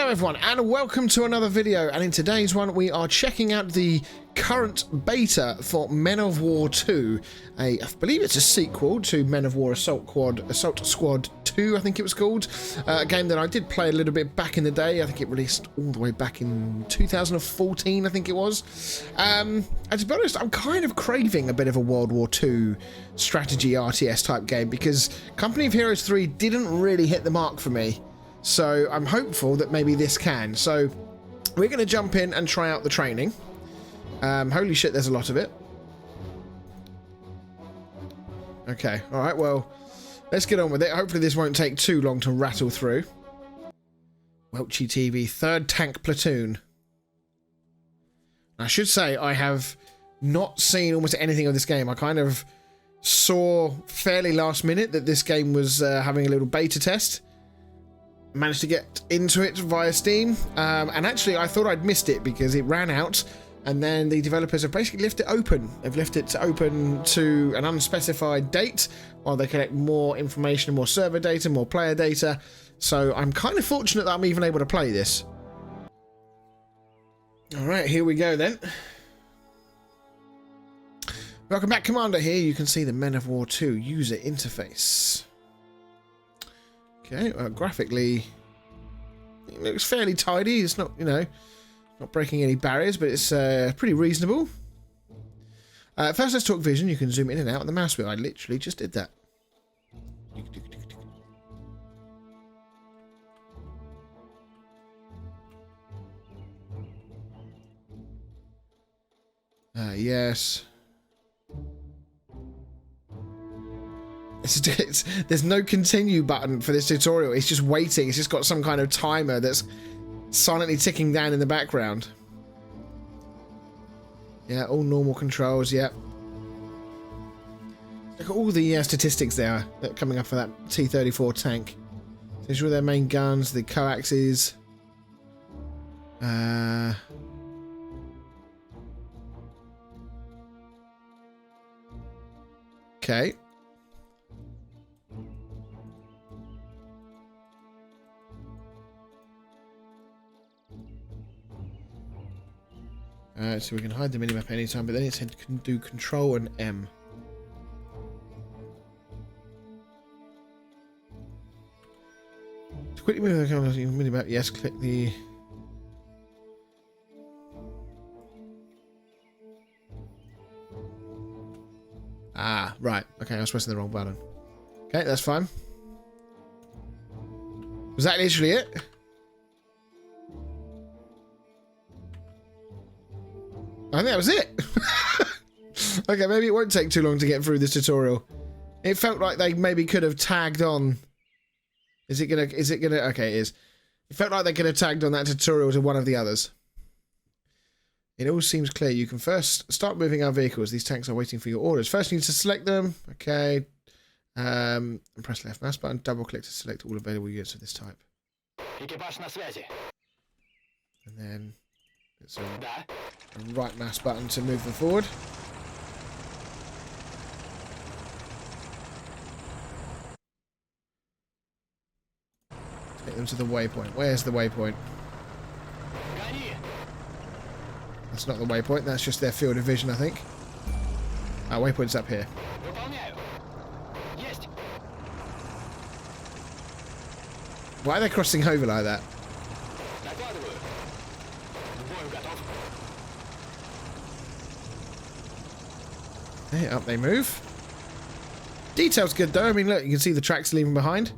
Hello everyone and welcome to another video, and in today's one we are checking out the current beta for Men of War 2. I believe it's a sequel to Men of War Assault Squad 2, I think it was called. A game that I did play a little bit back in the day. I think it released all the way back in 2014, I think it was. And to be honest, I'm kind of craving a bit of a World War 2 strategy RTS type game, because Company of Heroes 3 didn't really hit the mark for me. So I'm hopeful that maybe this can. So we're going to jump in and try out the training. Holy shit, there's a lot of it. Okay, alright, well, let's get on with it. Hopefully this won't take too long to rattle through. Welchie TV, 3rd Tank Platoon. I should say I have not seen almost anything of this game. I kind of saw fairly last minute that this game was having a little beta test. Managed to get into it via Steam, and actually I thought I'd missed it because it ran out, and then the developers have basically left it open. They've left it open to an unspecified date while they collect more information, more server data, more player data. So I'm kind of fortunate that I'm even able to play this. Alright, here we go then. Welcome back, Commander. Here you can see the Men of War 2 user interface. Okay, well, graphically, it looks fairly tidy. It's not, you know, not breaking any barriers, but it's pretty reasonable. First, let's talk vision. You can zoom in and out on the mouse wheel. I literally just did that. Yes. There's no continue button for this tutorial. It's just waiting. It's just got some kind of timer that's silently ticking down in the background. Yeah, all normal controls. Yeah. Look at all the statistics there that are coming up for that T-34 tank. These are all their main guns, the coaxes. Okay. So we can hide the minimap anytime, but then it said can do Control and M. To quickly move the camera to the minimap, yes, click the... Ah, right. Okay, I was pressing the wrong button. Okay, that's fine. Was that literally it? I think that was it. Okay, maybe it won't take too long to get through this tutorial. It felt like they maybe could have tagged on. Is it gonna, okay, it is. It felt like they could have tagged on that tutorial to one of the others. It all seems clear. You can first start moving our vehicles. These tanks are waiting for your orders. First you need to select them. Okay. And press left mouse button, double click to select all available units of this type. And then it's a right mouse button to move them forward. Take them to the waypoint. Where's the waypoint? That's not the waypoint, that's just their field of vision, I think. Ah, waypoint's up here. Why are they crossing over like that? Okay, up they move. Detail's good though. I mean, look, you can see the tracks leaving behind.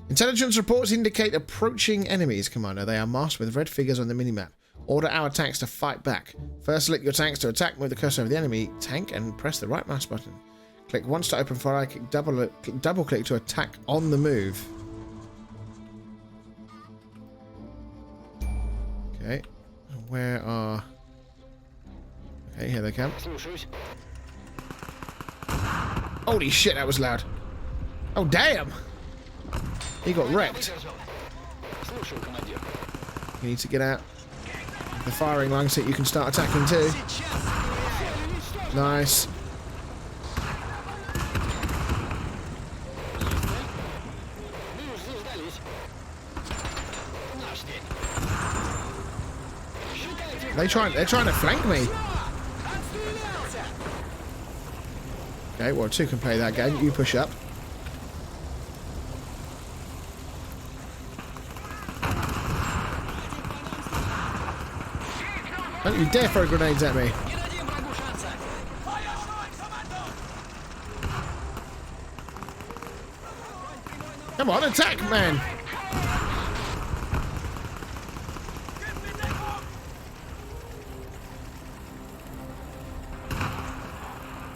Intelligence reports indicate approaching enemies, Commander. They are masked with red figures on the minimap. Order our tanks to fight back. First, select your tanks to attack. Move the cursor over the enemy tank and press the right mouse button. Click once to open fire. Double click to attack on the move. Okay. Where are... Okay, here they come. Holy shit, that was loud. Oh, damn! He got wrecked. You need to get out the firing line so you can start attacking too. Nice. They're trying to flank me. Okay, well, two can play that game. You push up. Don't you dare throw grenades at me. Come on, attack, man.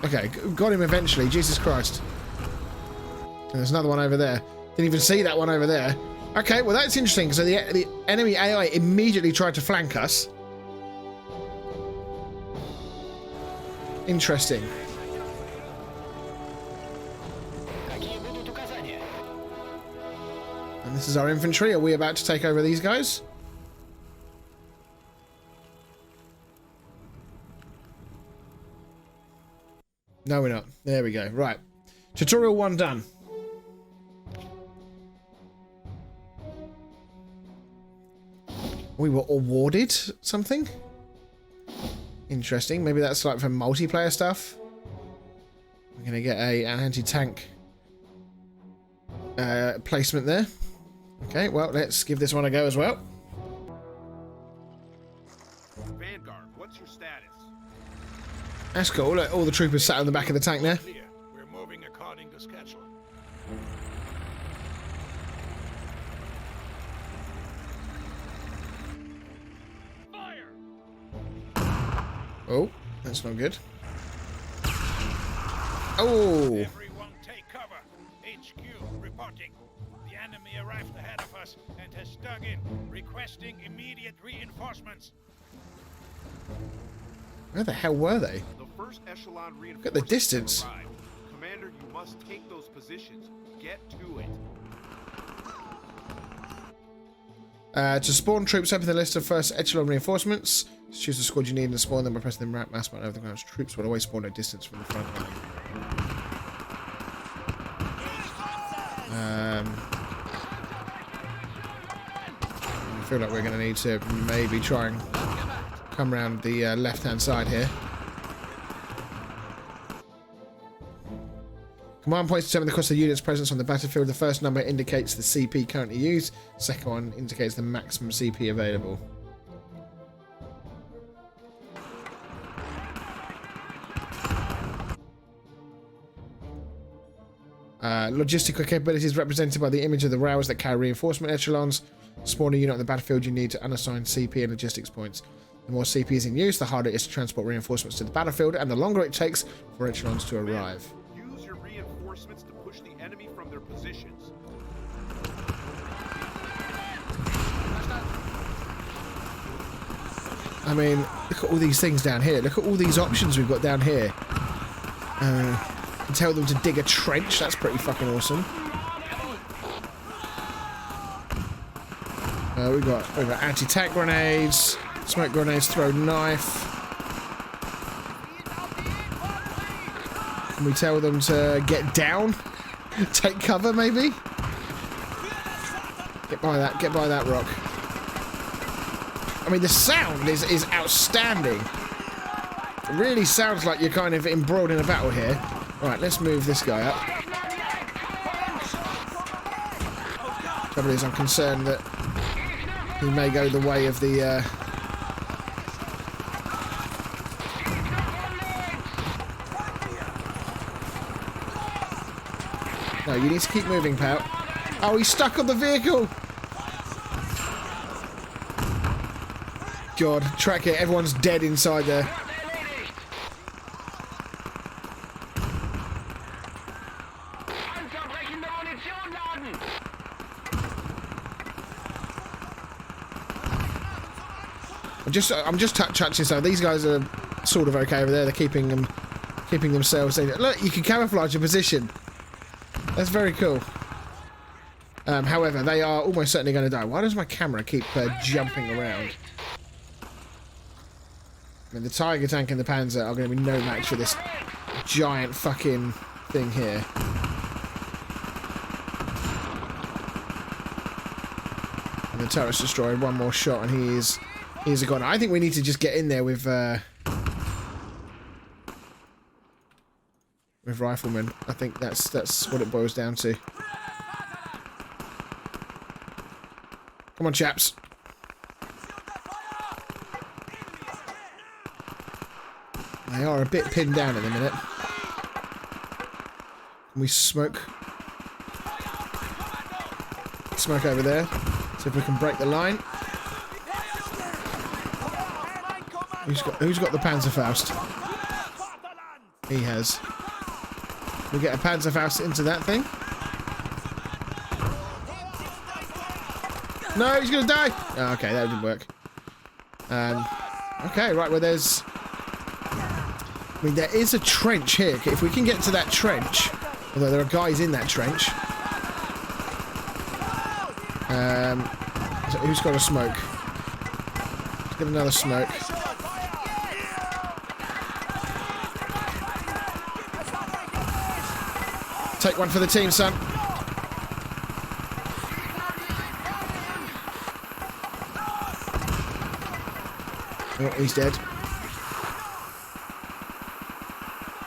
Okay, got him eventually. Jesus Christ. And there's another one over there. Didn't even see that one over there. Okay, well that's interesting. So the enemy AI immediately tried to flank us. Interesting. And this is our infantry. Are we about to take over these guys? No, we're not. There we go. Right. Tutorial 1 done. We were awarded something? Interesting. Maybe that's like for multiplayer stuff. I'm going to get an anti-tank placement there. Okay, well, let's give this one a go as well. Vanguard, what's your status? That's cool. Look, all the troopers sat on the back of the tank there. We're moving according to schedule. Fire! Oh, that's not good. Oh! Everyone take cover. HQ reporting. The enemy arrived ahead of us and has dug in, requesting immediate reinforcements. Where the hell were they? The first echelon Look at the distance. arrived. Commander, you must take those positions. Get to it. To spawn troops, open the list of first echelon reinforcements. Choose the squad you need and spawn them by pressing the mouse button over the ground. Troops will always spawn at distance from the front line. I feel like we're going to need to maybe try and come around the left-hand side here. Command points determine the cost of the unit's presence on the battlefield. The first number indicates the CP currently used. The second one indicates the maximum CP available. Logistical capabilities represented by the image of the rails that carry reinforcement echelons. Spawn a unit on the battlefield, you need to unassign CP and logistics points. The more CP is in use, the harder it is to transport reinforcements to the battlefield, and the longer it takes for echelons to arrive. Use your reinforcements to push the enemy from their positions. I mean, look at all these things down here. Look at all these options we've got down here. Tell them to dig a trench. That's pretty fucking awesome. We've got anti-tank grenades, smoke grenades, throw knife. Can we tell them to get down? Take cover, maybe? Get by that rock. I mean, the sound is outstanding. It really sounds like you're kind of embroiled in a battle here. Right, let's move this guy up. Trouble is, I'm concerned that he may go the way of the... No, you need to keep moving, pal. Oh, he's stuck on the vehicle! God, track it. Everyone's dead inside there. I'm just touching so these guys are sort of okay over there. They're keeping themselves in. Look, you can camouflage your position. That's very cool. However, they are almost certainly going to die. Why does my camera keep jumping around? I mean, the Tiger tank and the Panzer are going to be no match for this giant fucking thing here. And the turret's destroyed. One more shot and he is Here's a gun. I think we need to just get in there with riflemen. I think that's what it boils down to. Come on, chaps. They are a bit pinned down at the minute. Can we smoke? Smoke over there. See if we can break the line. Who's got the Panzerfaust? He has. We get a Panzerfaust into that thing. No, he's gonna die. Oh, okay, that didn't work. Okay, right. Well, there's. I mean, there is a trench here. If we can get to that trench, although there are guys in that trench. So who's got a smoke? Let's get another smoke. Take one for the team, son. Oh, he's dead.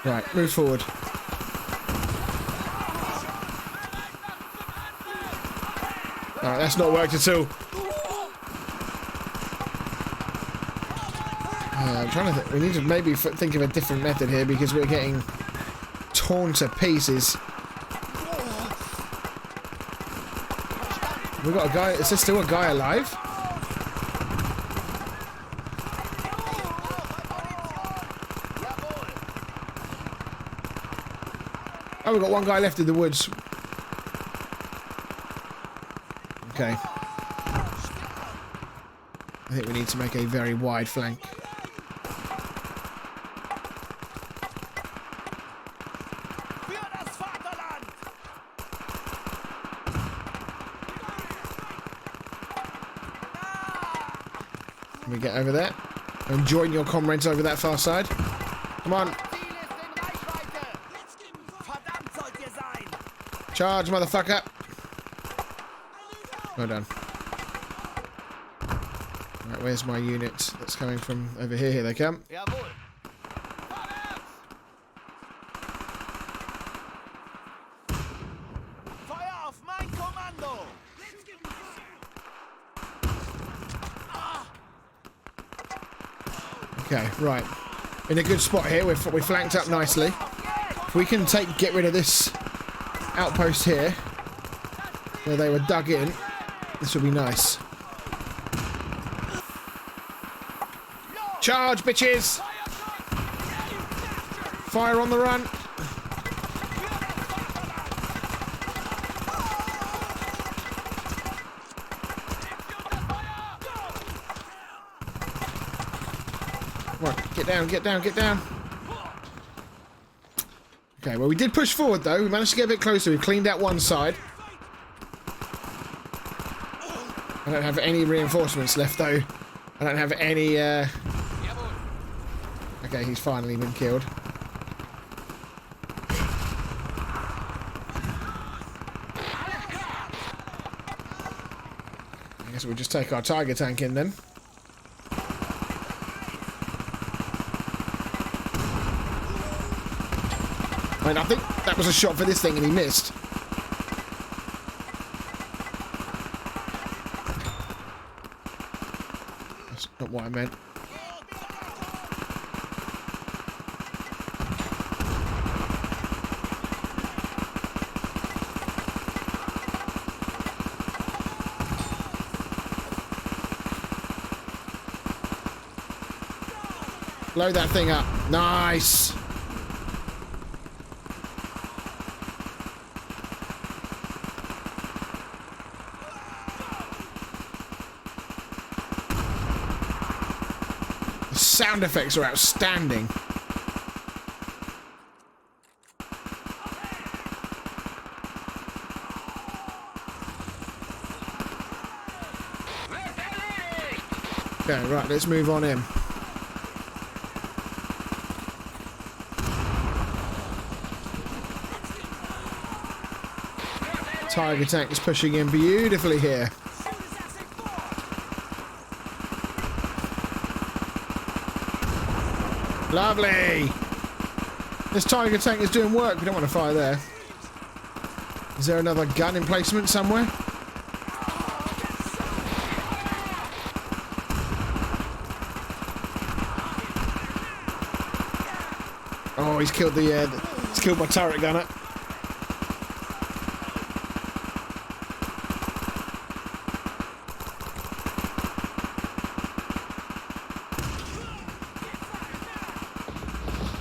Right, move forward. Alright, that's not worked at all. I'm trying to think. We need to maybe think of a different method here because we're getting torn to pieces. We've got a guy. Is there still a guy alive? Oh, we've got one guy left in the woods. Okay. I think we need to make a very wide flank. Can we get over there? And join your comrades over that far side? Come on. Charge, motherfucker. Well done. Right, where's my unit that's coming from over here? Here they come. Okay, right. In a good spot here. We flanked up nicely. If we can get rid of this outpost here, where they were dug in, this will be nice. Charge, bitches! Fire on the run! Come on, get down, get down, get down! Okay, well we did push forward though, we managed to get a bit closer, we've cleaned out one side. I don't have any reinforcements left though. I don't have any, Okay, he's finally been killed. I guess we'll just take our Tiger tank in then. I mean, I think that was a shot for this thing and he missed. That's not what I meant. Blow that thing up. Nice. The sound effects are outstanding. Okay, right, let's move on in. Tiger tank is pushing in beautifully here. Lovely. This Tiger tank is doing work. We don't want to fire there. Is there another gun in placement somewhere? Oh, he's killed he's killed my turret gunner.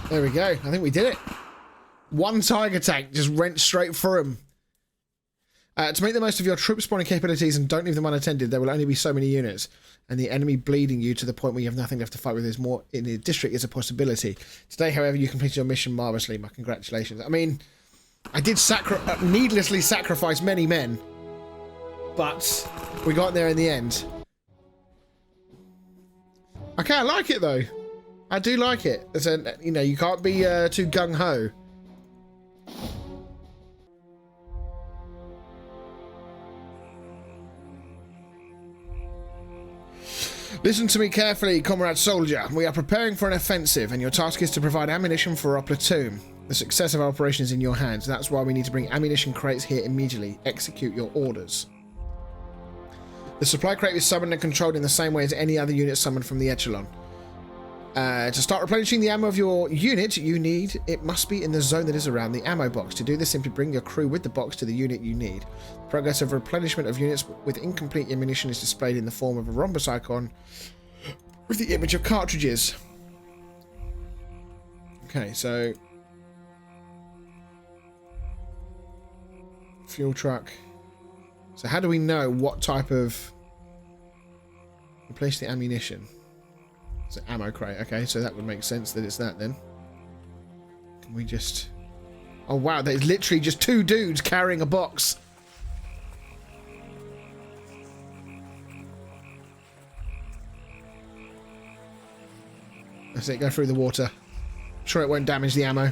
There we go. I think we did it. One Tiger tank just went straight through him. To make the most of your troop spawning capabilities and don't leave them unattended, there will only be so many units, and the enemy bleeding you to the point where you have nothing left to fight with is more in the district is a possibility. Today, however, you completed your mission marvellously. My congratulations. I mean, I did needlessly sacrifice many men, but we got there in the end. Okay, I like it though. I do like it. It's a, you know, you can't be too gung-ho. Listen to me carefully, comrade soldier. We are preparing for an offensive, and your task is to provide ammunition for our platoon. The success of our operation is in your hands. That's why we need to bring ammunition crates here immediately. Execute your orders. The supply crate is summoned and controlled in the same way as any other unit summoned from the echelon. To start replenishing the ammo of your unit, it must be in the zone that is around the ammo box. To do this, simply bring your crew with the box to the unit you need. Progress of replenishment of units with incomplete ammunition is displayed in the form of a rhombus icon with the image of cartridges. Okay, so fuel truck. So how do we know what type of replace the ammunition? It's an ammo crate. Okay, so that would make sense that it's that then. Can we just... Oh wow, there's literally just two dudes carrying a box. That's it, go through the water. I'm sure it won't damage the ammo.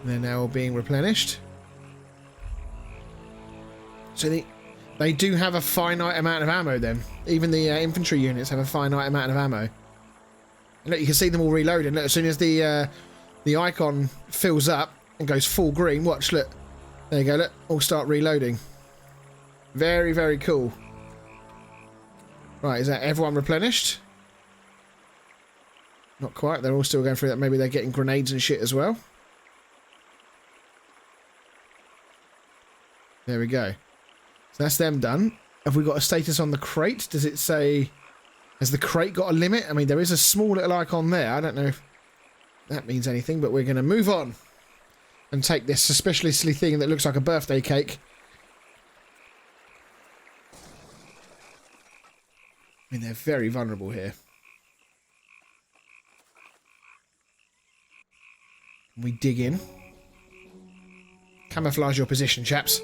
They're now all being replenished. So they do have a finite amount of ammo then. Even the infantry units have a finite amount of ammo. And look, you can see them all reloading. Look, as soon as the icon fills up and goes full green, watch, look. There you go, look, all start reloading. Very, very cool. Right, is that everyone replenished? Not quite, they're all still going through that. Maybe they're getting grenades and shit as well. There we go. So that's them done. Have we got a status on the crate? Does it say... Has the crate got a limit? I mean, there is a small little icon there. I don't know if that means anything, but we're going to move on and take this suspiciously thing that looks like a birthday cake. I mean, they're very vulnerable here. We dig in. Camouflage your position, chaps.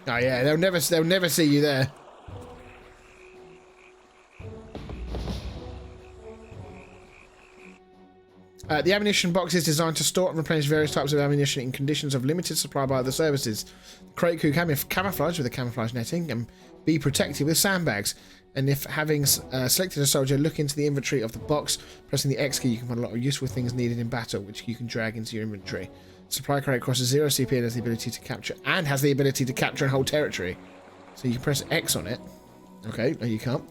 Oh yeah, they'll never see you there. The ammunition box is designed to store and replenish various types of ammunition in conditions of limited supply by other services. Crate crew camouflage with a camouflage netting and be protected with sandbags. And if having selected a soldier, look into the inventory of the box. Pressing the X key, you can find a lot of useful things needed in battle, which you can drag into your inventory. Supply crate crosses 0 CP and has the ability to capture and hold territory. So you can press X on it. Okay, no you can't.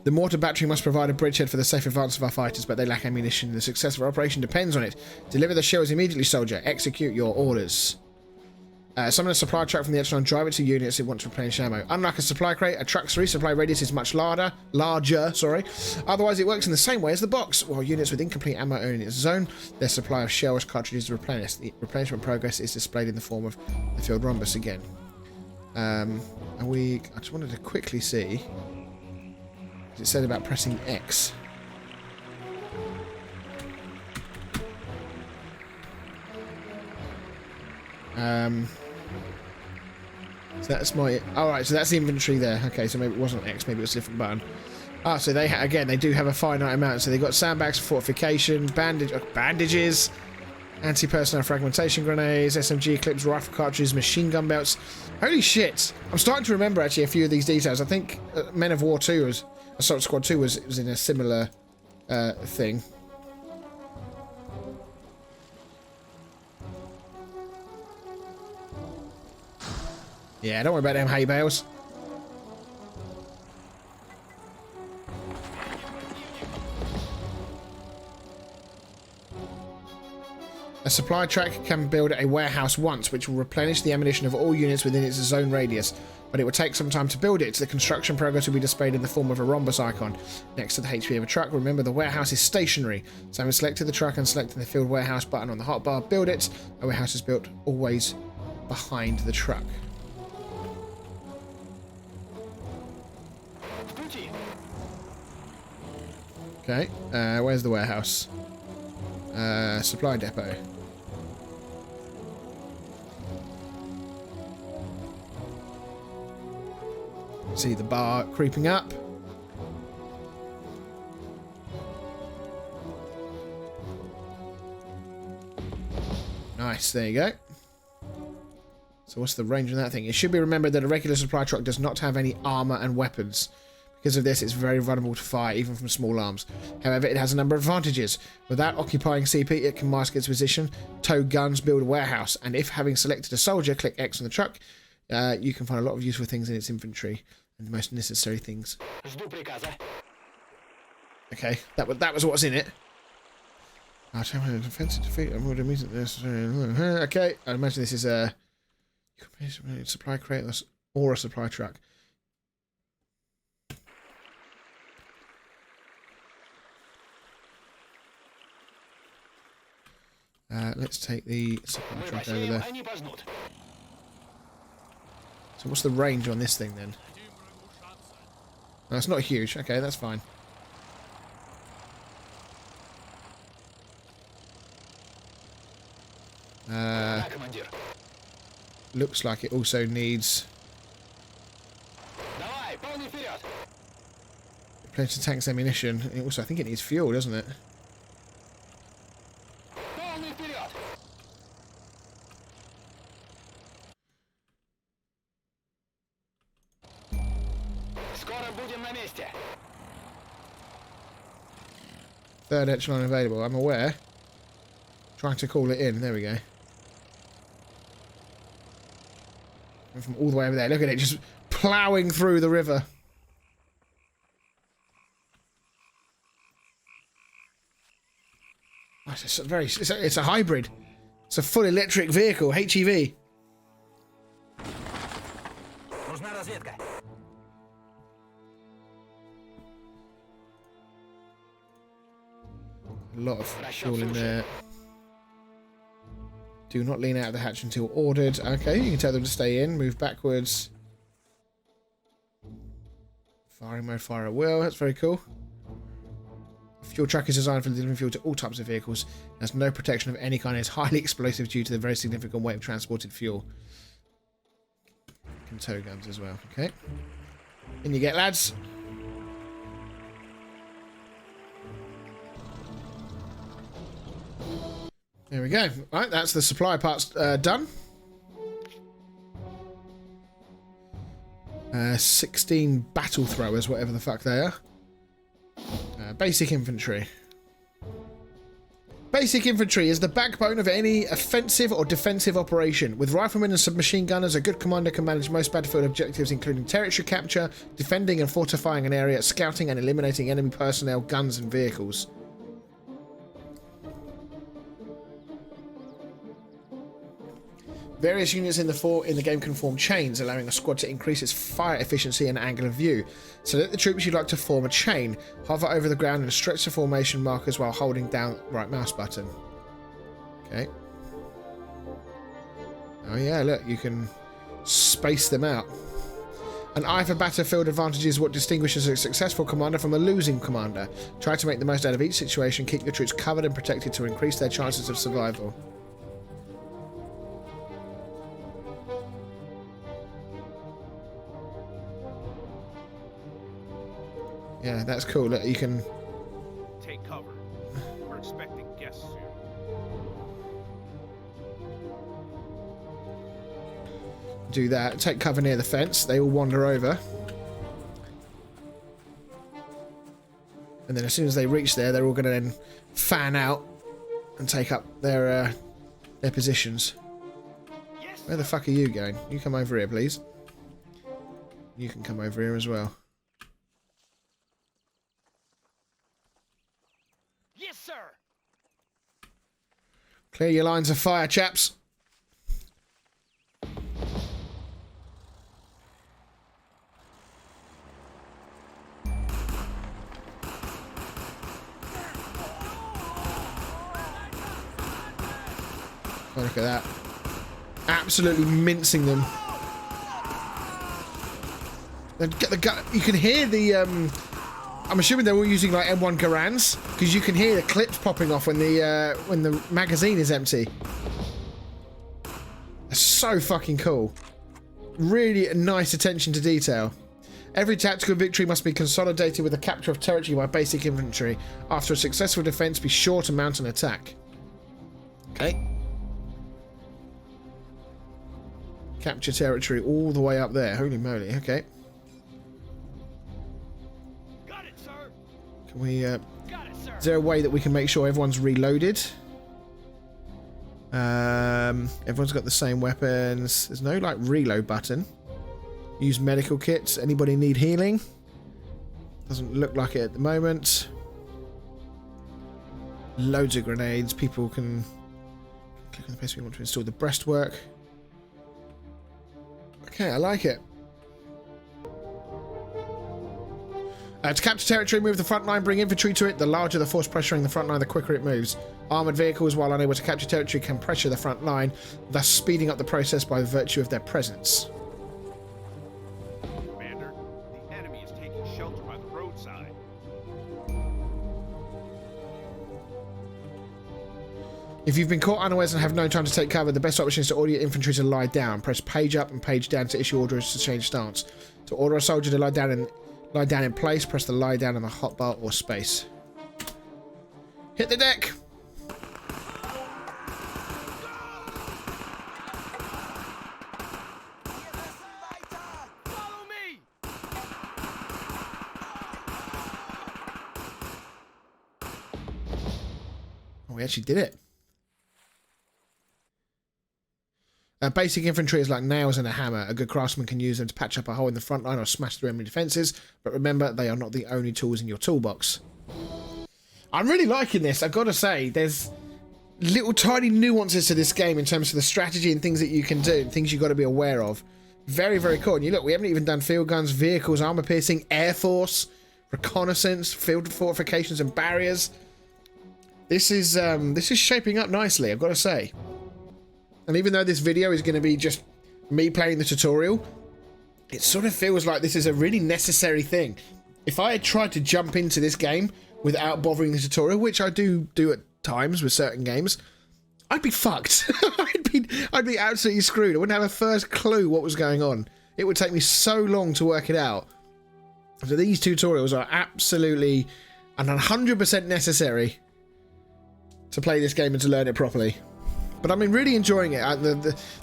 The mortar battery must provide a bridgehead for the safe advance of our fighters, but they lack ammunition. The success of our operation depends on it. Deliver the shells immediately, soldier. Execute your orders. Summon a supply truck from the echelon, drive it to units that want to replenish ammo. Unlike a supply crate, a truck's resupply radius is much larger. Otherwise, it works in the same way as the box. While units with incomplete ammo are in its zone, their supply of shells, cartridges is replenished. The replenishment progress is displayed in the form of the field rhombus again. I just wanted to quickly see. It said about pressing X. So that's my... Alright, so that's the inventory there. Okay, so maybe it wasn't X, maybe it was a different button. Ah, so they, again, they do have a finite amount. So they've got sandbags for fortification, bandages, Anti-personnel fragmentation grenades, SMG clips, rifle cartridges, machine gun belts. Holy shit! I'm starting to remember actually a few of these details. I think Men of War 2 was... Assault Squad 2 was in a similar thing. Yeah, don't worry about them hay bales. A supply track can build a warehouse once, which will replenish the ammunition of all units within its zone radius, but it will take some time to build it. The construction progress will be displayed in the form of a rhombus icon next to the HP of a truck. Remember, the warehouse is stationary, so having selected the truck and selecting the field warehouse button on the hotbar, build it. A warehouse is built always behind the truck. Okay, where's the warehouse? Supply depot. See the bar creeping up. Nice, there you go. So what's the range on that thing? It should be remembered that a regular supply truck does not have any armor and weapons. Because of this, it's very vulnerable to fire, even from small arms. However, it has a number of advantages. Without occupying CP, it can mask its position, tow guns, build a warehouse, and if having selected a soldier, click X on the truck, you can find a lot of useful things in its inventory, and the most necessary things. Okay, that was what's in it. Offensive defeat. Okay, I imagine this is a supply crate or a supply truck. Let's take the supply truck over there. So what's the range on this thing then? No, it's not huge. Okay, that's fine. Looks like it also needs plenty of tanks ammunition. And also, I think it needs fuel, doesn't it? Third echelon available. I'm aware. Trying to call it in. There we go. And from all the way over there. Look at it, just ploughing through the river. It's a hybrid. It's a full electric vehicle, HEV. A lot of fuel in there. Do not lean out of the hatch until ordered. Okay, you can tell them to stay in. Move backwards. Firing mode, fire at will. That's very cool. Fuel truck is designed for delivering fuel to all types of vehicles. It has no protection of any kind. It's highly explosive due to the very significant weight of transported fuel. Can tow guns as well. Okay. In you get, lads. There we go. Right, that's the supply parts done. 16 battle throwers, whatever the fuck they are. Basic infantry. Basic infantry is the backbone of any offensive or defensive operation. With riflemen and submachine gunners, a good commander can manage most battlefield objectives, including territory capture, defending and fortifying an area, scouting and eliminating enemy personnel, guns and vehicles. Various units in the game can form chains, allowing a squad to increase its fire efficiency and angle of view. Select the troops you'd like to form a chain, hover over the ground and stretch the formation markers while holding down the right mouse button. Okay. Oh yeah, look, you can space them out. An eye for battlefield advantage is what distinguishes a successful commander from a losing commander. Try to make the most out of each situation, keep your troops covered and protected to increase their chances of survival. Yeah, that's cool. Look, you can take cover. We're expecting guests soon. do that. Take cover near the fence. They all wander over. And then as soon as they reach there, they're all going to then fan out and take up their positions. Where the fuck are you going? You come over here, please. You can come over here as well. Yes, sir. Clear your lines of fire, chaps. Oh, look at that. Absolutely mincing them. And get the gun. You can hear the I'm assuming they're all using like M1 Garands, because you can hear the clips popping off when the magazine is empty. That's so fucking cool. Really nice attention to detail. Every tactical victory must be consolidated with the capture of territory by basic infantry. After a successful defense, be sure to mount an attack. Okay. Capture territory all the way up there. Holy moly. Okay. Got it, sir. Can we, Got it, sir. is there a way that we can make sure everyone's reloaded? Everyone's got the same weapons. There's no, like, reload button. Use medical kits. Anybody need healing? Doesn't look like it at the moment. Loads of grenades. People can click on the place we want to install the breastwork. Okay, I like it. To capture territory, move the front line, bring infantry to it. The larger the force pressuring the front line, the quicker it moves. Armoured vehicles, while unable to capture territory, can pressure the front line, thus speeding up the process by virtue of their presence. Commander, the enemy is taking shelter by the roadside. If you've been caught unawares and have no time to take cover, the best option is to order your infantry to lie down. Press page up and page down to issue orders to change stance. To order a soldier to lie down in place, press the lie down on the hotbar or space. Hit the deck! Follow me. Oh, we actually did it. Basic infantry is like nails and a hammer. A good craftsman can use them to patch up a hole in the front line or smash through enemy defences, but remember, they are not the only tools in your toolbox. I'm really liking this, I've got to say. There's little tiny nuances to this game in terms of the strategy and things that you can do, and things you've got to be aware of. Very, very cool. And you look, we haven't even done field guns, vehicles, armour piercing, air force, reconnaissance, field fortifications and barriers. This is shaping up nicely, I've got to say. And even though this video is going to be just me playing the tutorial, it sort of feels like this is a really necessary thing. If I had tried to jump into this game without bothering the tutorial, which I do at times with certain games, I'd be fucked. I'd be absolutely screwed. I wouldn't have a first clue what was going on. It would take me so long to work it out. So these tutorials are absolutely and 100% necessary to play this game and to learn it properly. But I mean, really enjoying it.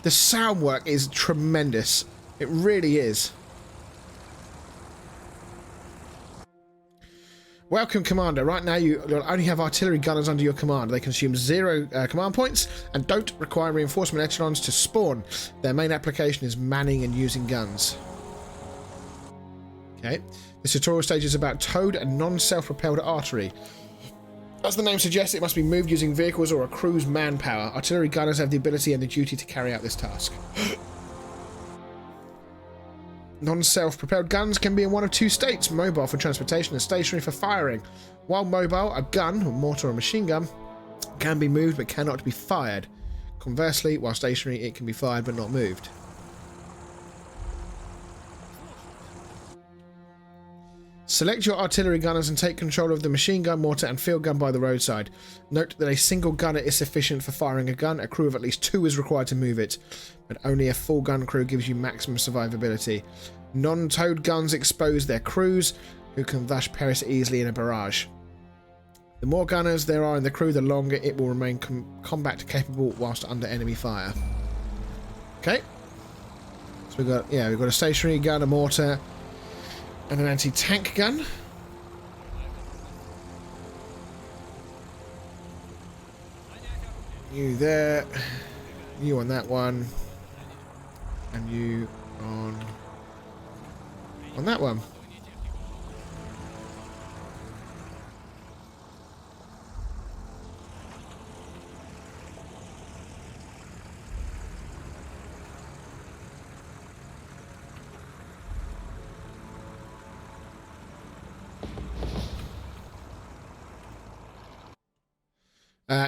The sound work is tremendous. It really is. Welcome, Commander. Right now, you'll only have artillery gunners under your command. They consume 0 command points and don't require reinforcement echelons to spawn. Their main application is manning and using guns. Okay. This tutorial stage is about towed and non-self-propelled artillery. As the name suggests, it must be moved using vehicles or a crew's manpower. Artillery gunners have the ability and the duty to carry out this task. Non-self-propelled guns can be in one of two states, mobile for transportation and stationary for firing. While mobile, a gun, a mortar or machine gun, can be moved but cannot be fired. Conversely, while stationary, it can be fired but not moved. Select your artillery gunners and take control of the machine gun, mortar and field gun by the roadside. Note that a single gunner is sufficient for firing a gun. A crew of at least 2 is required to move it, but only a full gun crew gives you maximum survivability. Non-towed guns expose their crews, who can thus perish easily in a barrage. The more gunners there are in the crew, the longer it will remain combat capable whilst under enemy fire. Okay. So we've got a stationary gun, a mortar, and an anti-tank gun. You there, you on that one, and you on that one.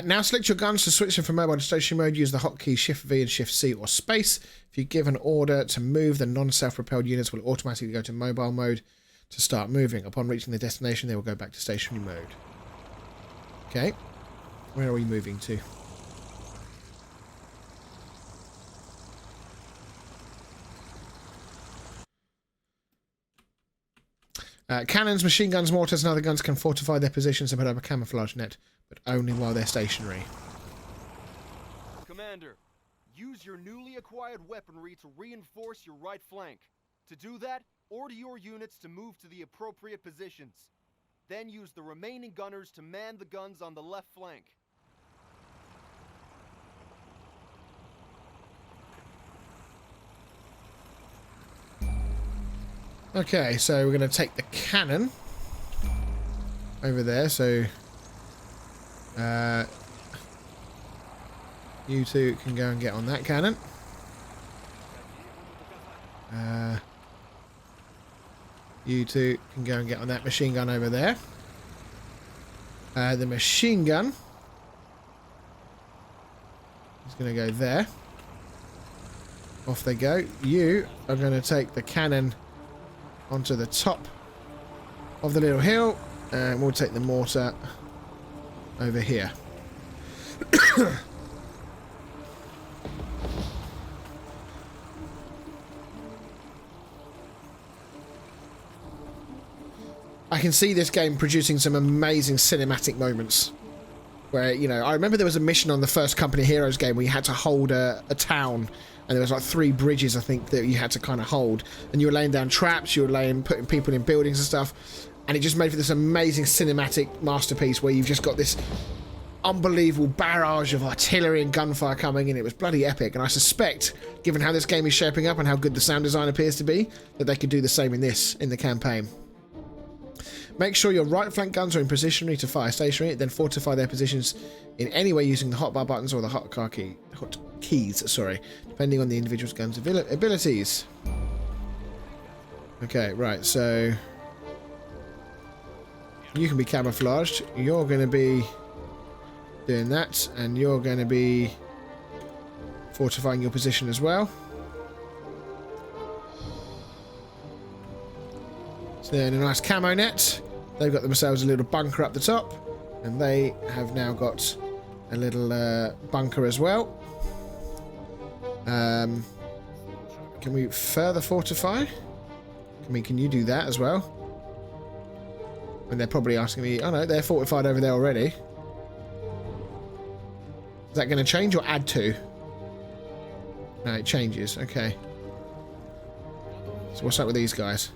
Now select your guns to switch them from mobile to stationary mode. Use the hotkey Shift V and Shift C or space. If you give an order to move, the non-self-propelled units will automatically go to mobile mode to start moving. Upon reaching the destination, they will go back to stationary mode. Okay. Where are we moving to? Cannons, machine guns, mortars, and other guns can fortify their positions and put up a camouflage net, but only while they're stationary. Commander, use your newly acquired weaponry to reinforce your right flank. To do that, order your units to move to the appropriate positions. Then use the remaining gunners to man the guns on the left flank. Okay, so we're going to take the cannon over there, so you two can go and get on that cannon. You two can go and get on that machine gun over there. The machine gun is going to go there. Off they go. You are going to take the cannon onto the top of the little hill, and we'll take the mortar over here. I can see this game producing some amazing cinematic moments where, you know, I remember there was a mission on the first Company of Heroes game where you had to hold a town, and there was like 3 bridges, I think, that you had to kind of hold, and you were laying down traps, you were putting people in buildings and stuff, and it just made for this amazing cinematic masterpiece where you've just got this unbelievable barrage of artillery and gunfire coming in. It was bloody epic, and I suspect, given how this game is shaping up and how good the sound design appears to be, that they could do the same in the campaign. Make sure your right flank guns are in position to fire stationary, then fortify their positions in any way using the hotbar buttons or the hotkeys, depending on the individual's gun's abilities. Okay, right, so you can be camouflaged. You're going to be doing that, and you're going to be fortifying your position as well. So they're in a nice camo net. They've got themselves a little bunker up the top, and they have now got a little bunker as well. Can we further fortify? Can you do that as well? And they're probably asking me, oh no, they're fortified over there already. Is that going to change or add to? No, it changes. Okay. So what's up with these guys?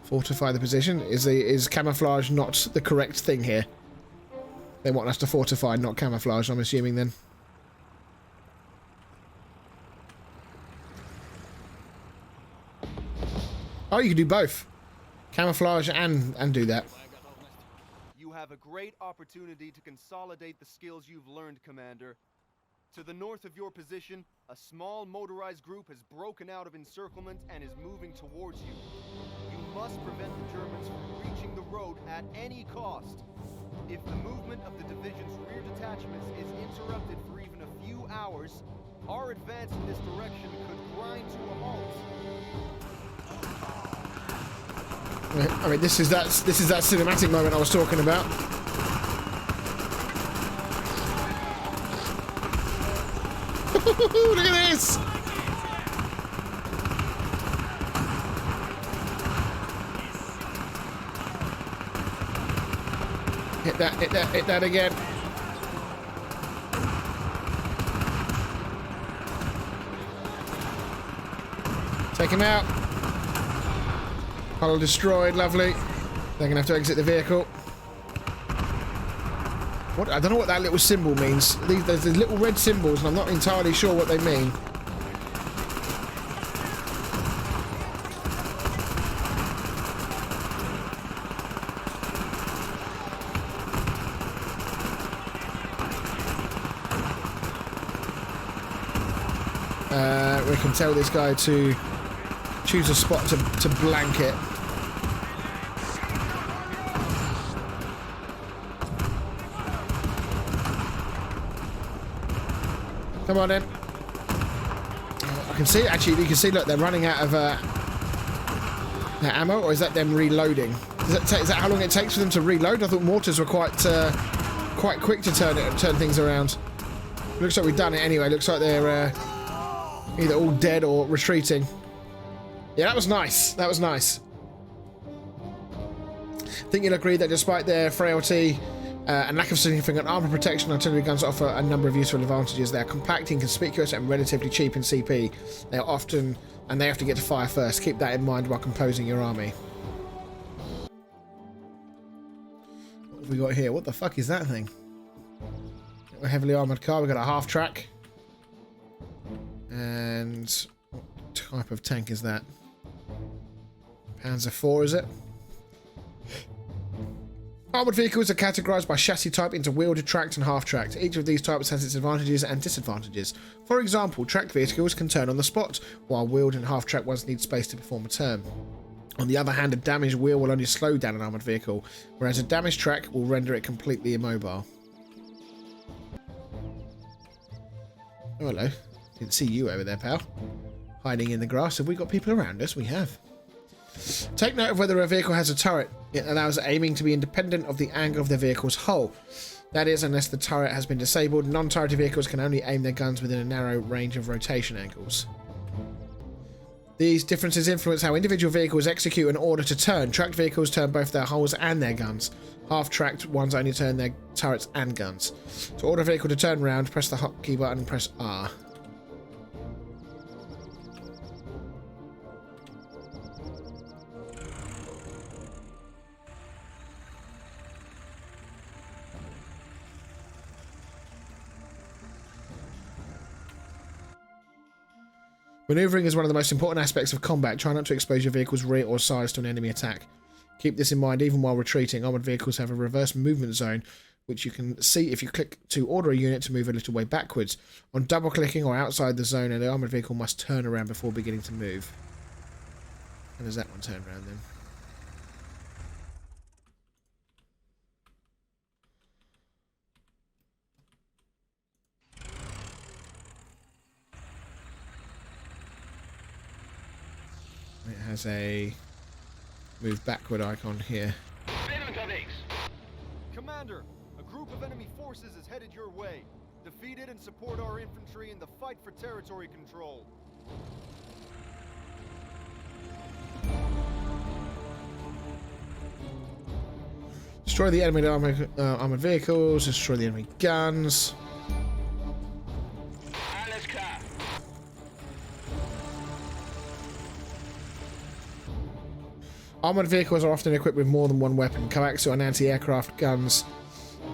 Fortify the position. Is camouflage not the correct thing here? They want us to fortify, not camouflage, I'm assuming then. Oh, you can do both. Camouflage and do that. You have a great opportunity to consolidate the skills you've learned, Commander. To the north of your position, a small motorized group has broken out of encirclement and is moving towards you. You must prevent the Germans from reaching the road at any cost. If the movement of the division's rear detachments is interrupted for even a few hours, our advance in this direction could grind to a halt. I mean, this is that cinematic moment I was talking about. Look at this! Hit that, hit that, hit that again. Take him out. Hull destroyed, lovely. They're gonna have to exit the vehicle. What? I don't know what that little symbol means. There's these little red symbols, and I'm not entirely sure what they mean. We can tell this guy to choose a spot to blanket. Come on in. I can see, actually, you can see, look, they're running out of their ammo, or is that them reloading? Is that how long it takes for them to reload? I thought mortars were quite quick to turn things around. Looks like we've done it anyway. Looks like they're either all dead or retreating. Yeah, that was nice. That was nice. I think you'll agree that despite their frailty and lack of significant armor protection, artillery guns offer a number of useful advantages. They are compact, inconspicuous, and relatively cheap in CP. They are often, and they have to get to fire first. Keep that in mind while composing your army. What have we got here? What the fuck is that thing? A heavily armored car. We've got a half track. And what type of tank is that? Panzer IV, is it? Armoured vehicles are categorised by chassis type into wheeled, tracked and half-tracked. Each of these types has its advantages and disadvantages. For example, tracked vehicles can turn on the spot, while wheeled and half-tracked ones need space to perform a turn. On the other hand, a damaged wheel will only slow down an armoured vehicle, whereas a damaged track will render it completely immobile. Oh, hello. Didn't see you over there, pal. Hiding in the grass. Have we got people around us? We have. Take note of whether a vehicle has a turret. It allows aiming to be independent of the angle of the vehicle's hull. That is, unless the turret has been disabled, non-turreted vehicles can only aim their guns within a narrow range of rotation angles. These differences influence how individual vehicles execute an order to turn. Tracked vehicles turn both their hulls and their guns. Half-tracked ones only turn their turrets and guns. To order a vehicle to turn round, press the hotkey button and press R. Maneuvering is one of the most important aspects of combat. Try not to expose your vehicle's rear or sides to an enemy attack. Keep this in mind even while retreating. Armoured vehicles have a reverse movement zone, which you can see if you click to order a unit to move a little way backwards. On double clicking or outside the zone, an armoured vehicle must turn around before beginning to move. How does that one turn around then? It has a move backward icon here. Commander, a group of enemy forces is headed your way. Defeat it and support our infantry in the fight for territory control. Destroy the enemy armored vehicles, destroy the enemy guns. Armoured vehicles are often equipped with more than one weapon. Coaxial and anti-aircraft guns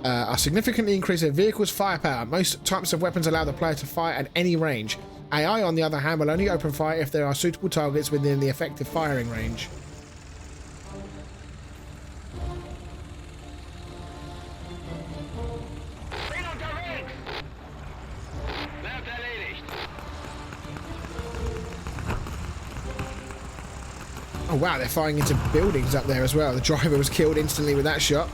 are significantly increasing vehicles' firepower. Most types of weapons allow the player to fire at any range. AI, on the other hand, will only open fire if there are suitable targets within the effective firing range. Oh wow, they're firing into buildings up there as well. The driver was killed instantly with that shot.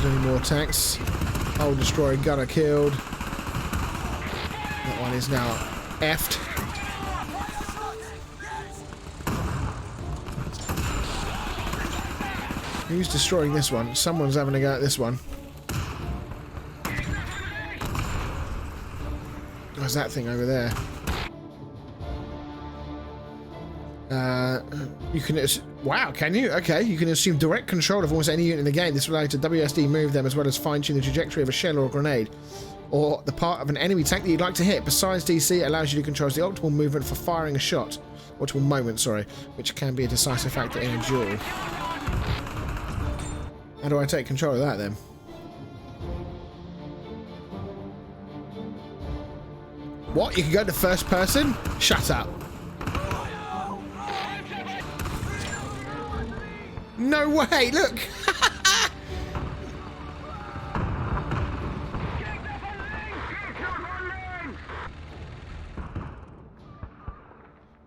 Any more tanks? Hull destroyed, gunner killed. That one is now effed. Who's destroying this one? Someone's having a go at this one. Where's that thing over there? You can... Wow, can you? Okay, you can assume direct control of almost any unit in the game. This will allow you to WSD move them as well as fine-tune the trajectory of a shell or a grenade, or the part of an enemy tank that you'd like to hit. Besides DC, it allows you to control the optimal movement for firing a shot. Optimal moment, sorry, which can be a decisive factor in a duel. How do I take control of that then? What? You can go to first person? Shut up. No way, look!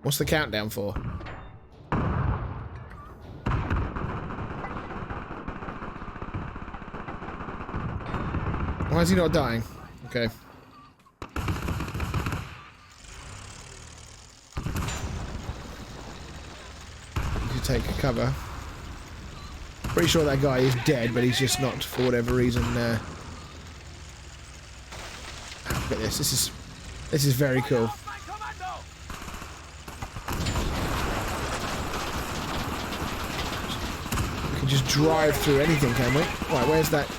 What's the countdown for? Why is he not dying? Okay. Need to take cover. Pretty sure that guy is dead, but he's just not, for whatever reason. Look at this. This is very cool. We can just drive through anything, can we? Right, where's that?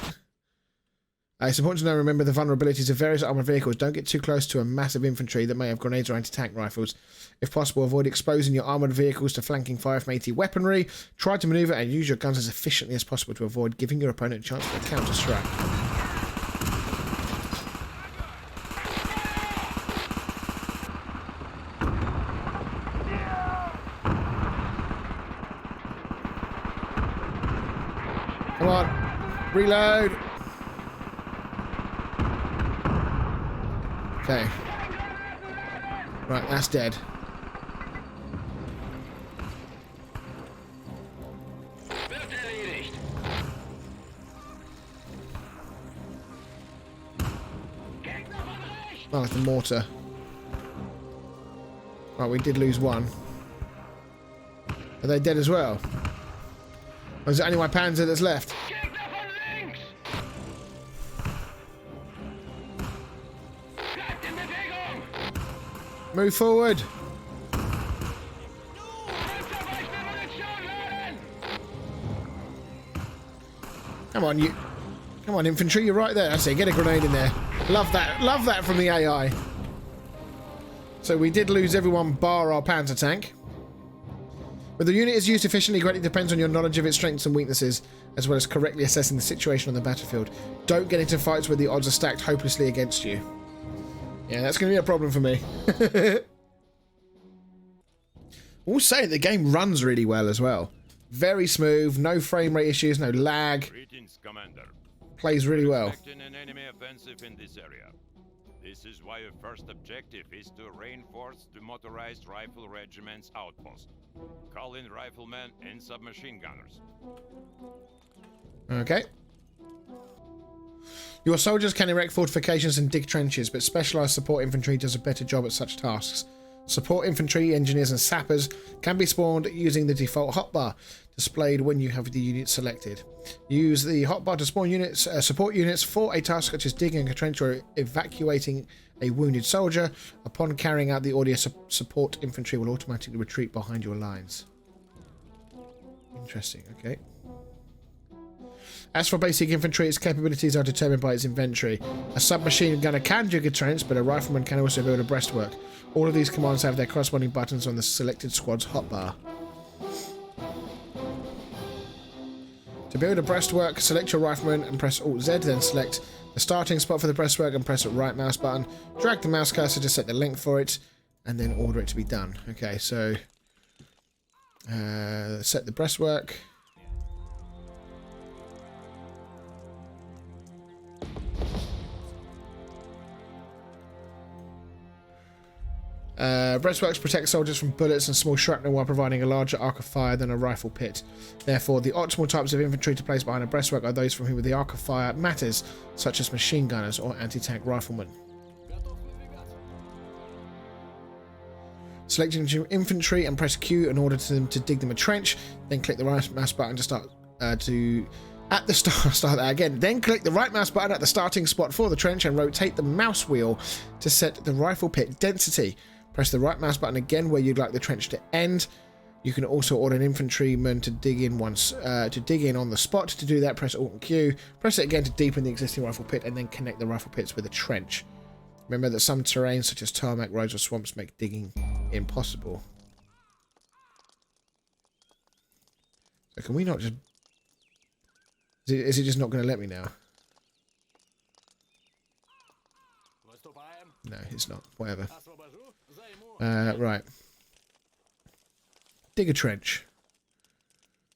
It's important to know, remember the vulnerabilities of various armoured vehicles. Don't get too close to a massive infantry that may have grenades or anti-tank rifles. If possible, avoid exposing your armoured vehicles to flanking fire from AT weaponry. Try to manoeuvre and use your guns as efficiently as possible to avoid giving your opponent a chance for a counter-strike. Come on, reload. Okay. Right, that's dead. Oh, it's the mortar. Right, we did lose one. Are they dead as well? Or is it only my Panzer that's left? Move forward. Come on, you. Come on, infantry, you're right there. That's it. Get a grenade in there. Love that. Love that from the AI. So we did lose everyone bar our Panzer tank. Whether the unit is used efficiently greatly depends on your knowledge of its strengths and weaknesses, as well as correctly assessing the situation on the battlefield. Don't get into fights where the odds are stacked hopelessly against you. Yeah, that's going to be a problem for me. We'll say the game runs really well as well. Very smooth, no frame rate issues, no lag. Greetings, Commander. Plays really well. Expecting an enemy offensive in this area. This is why your first objective is to reinforce the motorized rifle regiment's outpost. Call in riflemen and submachine gunners. Okay. Your soldiers can erect fortifications and dig trenches, but specialised support infantry does a better job at such tasks. Support infantry, engineers and sappers can be spawned using the default hotbar, displayed when you have the unit selected. Use the hotbar to spawn units, support units for a task such as digging a trench or evacuating a wounded soldier. Upon carrying out the order, support infantry will automatically retreat behind your lines. Interesting, okay. As for basic infantry, its capabilities are determined by its inventory. A submachine gunner can dig a trench, but a rifleman can also build a breastwork. All of these commands have their corresponding buttons on the selected squad's hotbar. To build a breastwork, select your rifleman and press Alt-Z, then select the starting spot for the breastwork and press the right mouse button. Drag the mouse cursor to set the length for it, and then order it to be done. Okay, so set the breastwork. Breastworks protect soldiers from bullets and small shrapnel while providing a larger arc of fire than a rifle pit. Therefore, the optimal types of infantry to place behind a breastwork are those from whom the arc of fire matters, such as machine gunners or anti-tank riflemen. Select infantry and press Q in order to them to dig them a trench. Then click the right mouse button to start start that again. Then click the right mouse button at the starting spot for the trench and rotate the mouse wheel to set the rifle pit density. Press the right mouse button again where you'd like the trench to end. You can also order an infantryman to dig in on the spot. To do that, press Alt and Q. Press it again to deepen the existing rifle pit and then connect the rifle pits with a trench. Remember that some terrains such as tarmac roads or swamps make digging impossible. So can we not just... Is it just not going to let me now? No, it's not. Whatever. Right. Dig a trench.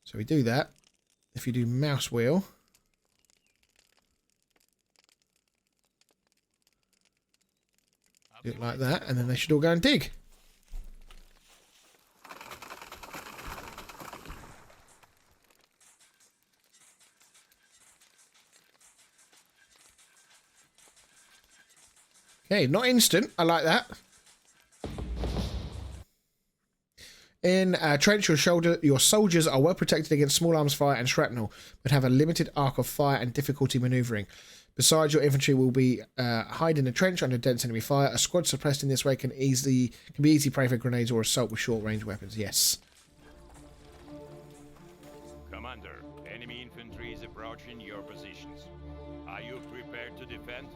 So we do that. If you do mouse wheel... do it like that, and then they should all go and dig. Okay, not instant. I like that. In trench, your soldiers are well protected against small arms fire and shrapnel, but have a limited arc of fire and difficulty manoeuvring. Besides, your infantry will be hide in a trench under dense enemy fire. A squad suppressed in this way can be easy prey for grenades or assault with short-range weapons. Yes. Commander, enemy infantry is approaching your positions. Are you prepared to defend?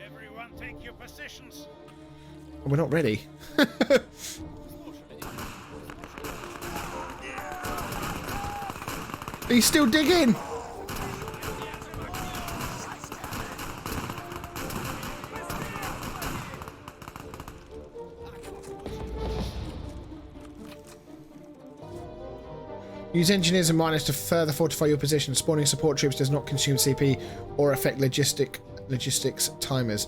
Everyone take your positions. We're not ready. He's still digging. Use engineers and miners to further fortify your position. Spawning support troops does not consume CP or affect logistics timers.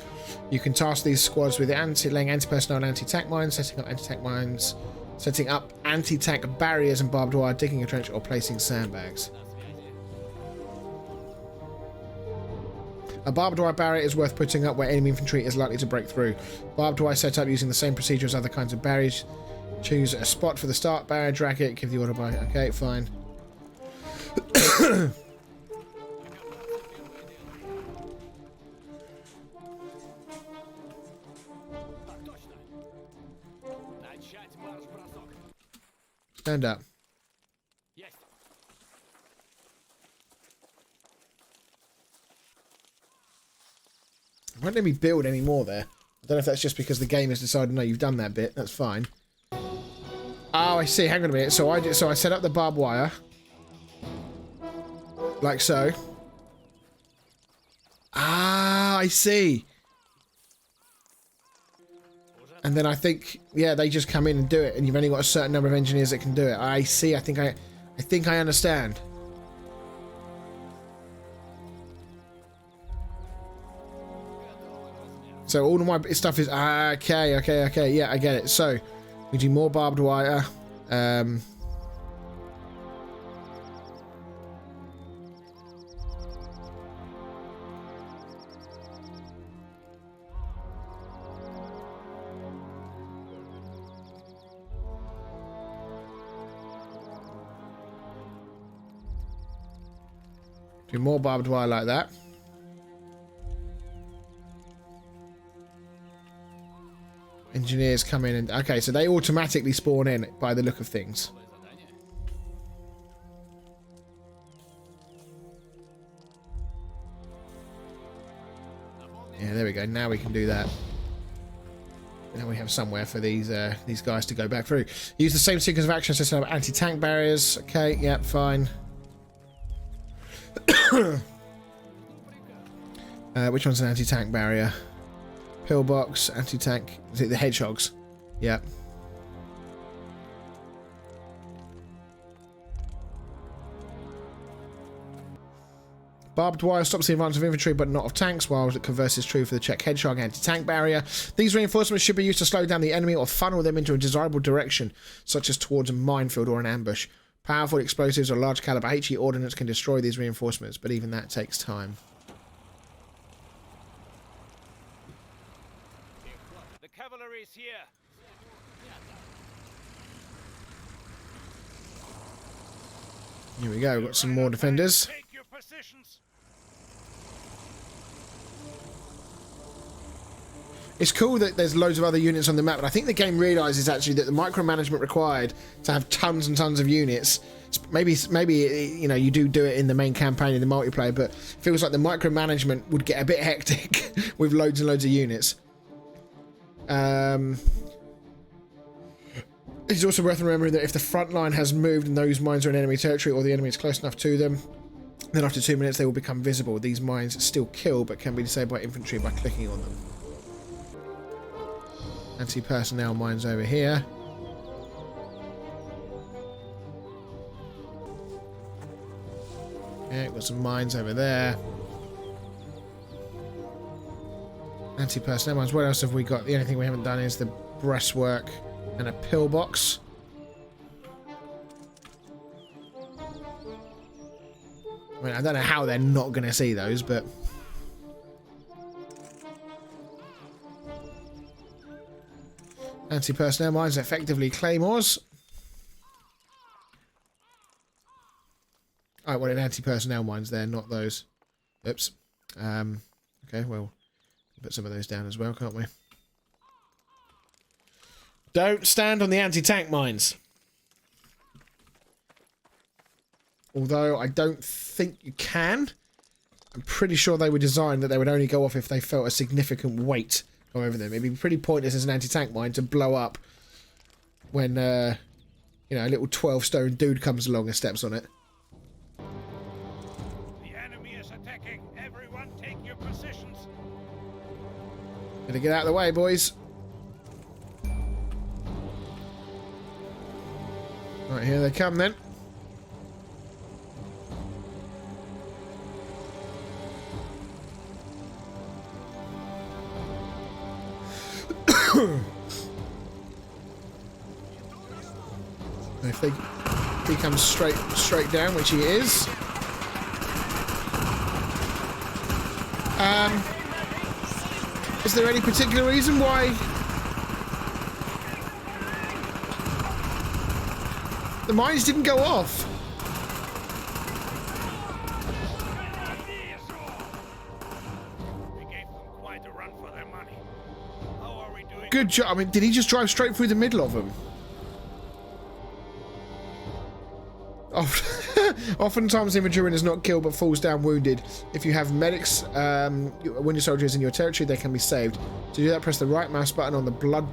You can task these squads with laying anti-personnel and anti-tank mines, setting up anti-tank mines, setting up anti-tank barriers and barbed wire, digging a trench, or placing sandbags. A barbed wire barrier is worth putting up where enemy infantry is likely to break through. Barbed wire set up using the same procedure as other kinds of barriers. Choose a spot for the start barrier, drag it, give the order by... Okay, fine. Stand up. Won't let me build any more there. I don't know if that's just because the game has decided, no, you've done that bit. That's fine. Oh, I see. Hang on a minute. So I set up the barbed wire. Like so. Ah, I see. And then I think, yeah, they just come in and do it, and you've only got a certain number of engineers that can do it. I see. I think I understand. So all of my stuff is okay. Yeah, I get it. So we do more barbed wire. Do more barbed wire like that. Engineers come in and... Okay, so they automatically spawn in by the look of things. Yeah, there we go. Now we can do that. Now we have somewhere for these guys to go back through. Use the same sequence of actions to set up anti-tank barriers. Okay, yep, fine. Which one's an anti-tank barrier? Pillbox, anti-tank. Is it the hedgehogs? Yeah. Barbed wire stops the advance of infantry but not of tanks, while the converse is true for the Czech hedgehog anti-tank barrier. These reinforcements should be used to slow down the enemy or funnel them into a desirable direction, such as towards a minefield or an ambush. Powerful explosives or large caliber HE ordnance can destroy these reinforcements, but even that takes time. cavalry is here. Here we go. We've got some more defenders. Take your positions. It's cool that there's loads of other units on the map, but I think the game realises actually that the micromanagement required to have tons and tons of units. Maybe you know, you do it in the main campaign in the multiplayer, but it feels like the micromanagement would get a bit hectic with loads and loads of units. It's also worth remembering that if the front line has moved and those mines are in enemy territory or the enemy is close enough to them, then after 2 minutes they will become visible. These mines still kill but can be disabled by infantry by clicking on them. Anti-personnel mines over here. Okay, got some mines over there. Anti-personnel mines. What else have we got? The only thing we haven't done is the breastwork and a pillbox. I mean, I don't know how they're not going to see those, but... Anti-personnel mines, effectively claymores. I wanted anti-personnel mines there, not those. Oops. Okay, well, put some of those down as well, can't we? Don't stand on the anti-tank mines. Although I don't think you can. I'm pretty sure they were designed that they would only go off if they felt a significant weight go over them. It'd be pretty pointless as an anti-tank mine to blow up when, you know, a little 12-stone dude comes along and steps on it. The enemy is attacking. Everyone take your positions. Gonna get out of the way, boys. Right, here they come then. If he comes straight down, which he is. Is there any particular reason why the mines didn't go off? We gave them quite a run for their money. How are we doing? Good job. I mean, did he just drive straight through the middle of them? Oftentimes infantry is not killed but falls down wounded. If you have medics, when your soldier is in your territory, they can be saved. To do that, press the right mouse button on the blood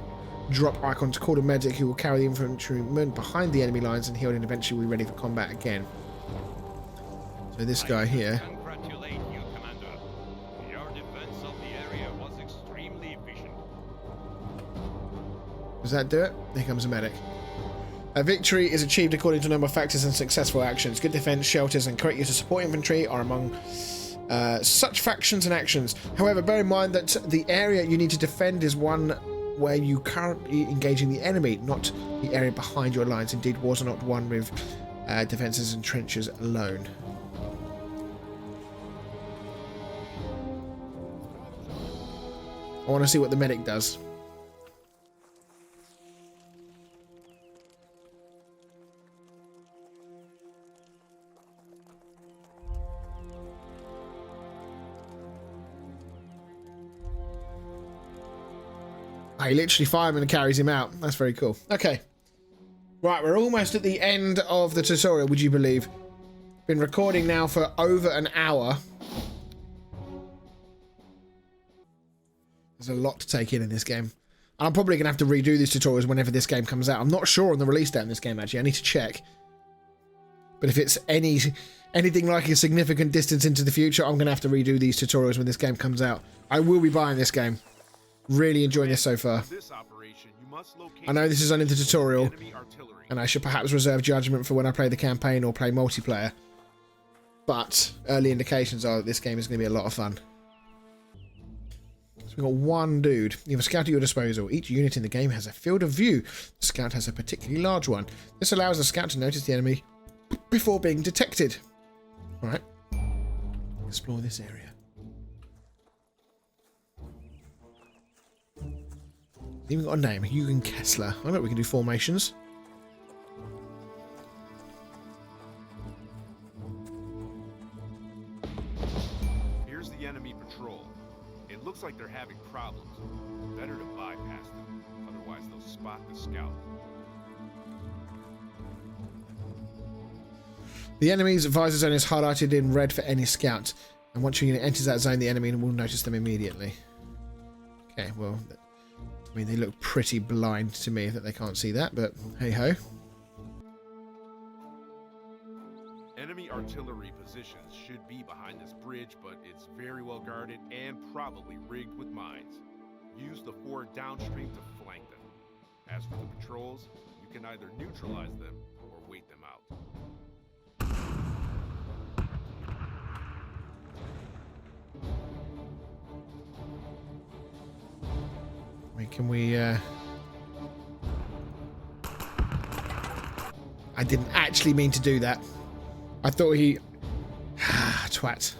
drop icon to call a medic who will carry the infantryman behind the enemy lines and heal and eventually be ready for combat again. So this guy here. Congratulate you, Commander. Your defense of the area was extremely efficient. Does that do it? Here comes a medic. A victory is achieved according to a number of factors and successful actions. Good defense, shelters, and correct use of support infantry are among such factions and actions. However, bear in mind that the area you need to defend is one where you currently engaging the enemy, not the area behind your lines. Indeed, wars are not won with defences and trenches alone. I want to see what the medic does. He literally fires him and carries him out. That's very cool. Okay. Right, we're almost at the end of the tutorial, would you believe? Been recording now for over an hour. There's a lot to take in this game. And I'm probably going to have to redo these tutorials whenever this game comes out. I'm not sure on the release date on this game, actually. I need to check. But if it's anything like a significant distance into the future, I'm going to have to redo these tutorials when this game comes out. I will be buying this game. Really enjoying this so far. I know this is only the tutorial, and I should perhaps reserve judgment for when I play the campaign or play multiplayer. But early indications are that this game is going to be a lot of fun. So we've got one dude. You have a scout at your disposal. Each unit in the game has a field of view. The scout has a particularly large one. This allows the scout to notice the enemy before being detected. Alright. Explore this area. Even got a name, Jürgen Kessler. I know we can do formations. Here's the enemy patrol. It looks like they're having problems. Better to bypass them, otherwise they'll spot the scout. The enemy's visor zone is highlighted in red for any scout, and once your unit enters that zone, the enemy will notice them immediately. Okay, well, I mean, they look pretty blind to me that they can't see that, but hey-ho. Enemy artillery positions should be behind this bridge, but it's very well guarded and probably rigged with mines. Use the ford downstream to flank them. As for the patrols, you can either neutralize them or wait them out. I mean, can we, I didn't actually mean to do that. I thought he... Twat.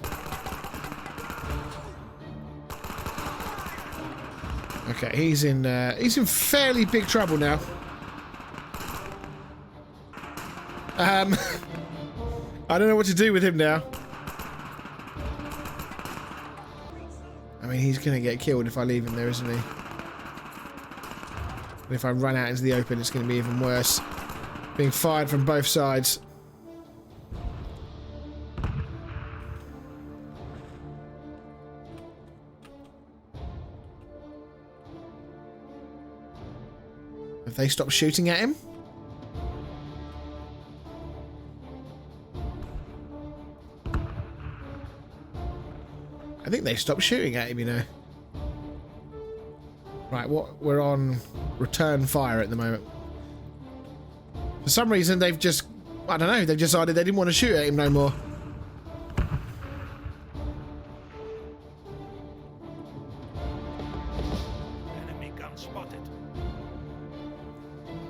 Okay, he's in fairly big trouble now. I don't know what to do with him now. I mean, he's gonna get killed if I leave him there, isn't he? And if I run out into the open, it's gonna be even worse. Being fired from both sides. Have they stopped shooting at him? I think they stopped shooting at him, you know. Right, we're on return fire at the moment. For some reason, they've just, I don't know, they've decided they didn't want to shoot at him no more. Enemy gun spotted.